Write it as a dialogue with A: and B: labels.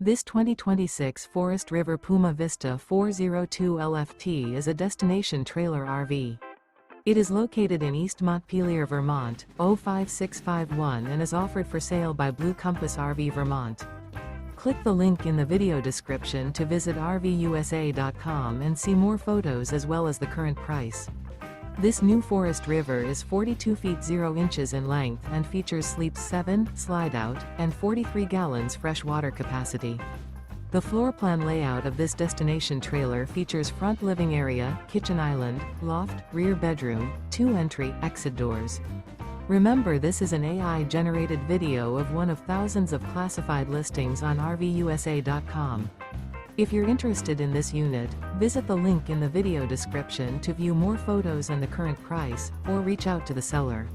A: This 2026 Forest River Puma Vista 402 LFT is a destination trailer RV. It is located in East Montpelier, Vermont, 05651 and is offered for sale by Blue Compass RV Vermont. Click the link in the video description to visit RVUSA.com and see more photos as well as the current price. This new Forest River is 42 feet 0 inches in length and features sleeps 7, Slideout, and 43 gallons fresh water capacity. The floor plan layout of this destination trailer features front living area, kitchen island, loft, rear bedroom, 2 entry/exit doors. Remember, this is an AI-generated video of one of thousands of classified listings on RVUSA.com. If you're interested in this unit, visit the link in the video description to view more photos and the current price, or reach out to the seller.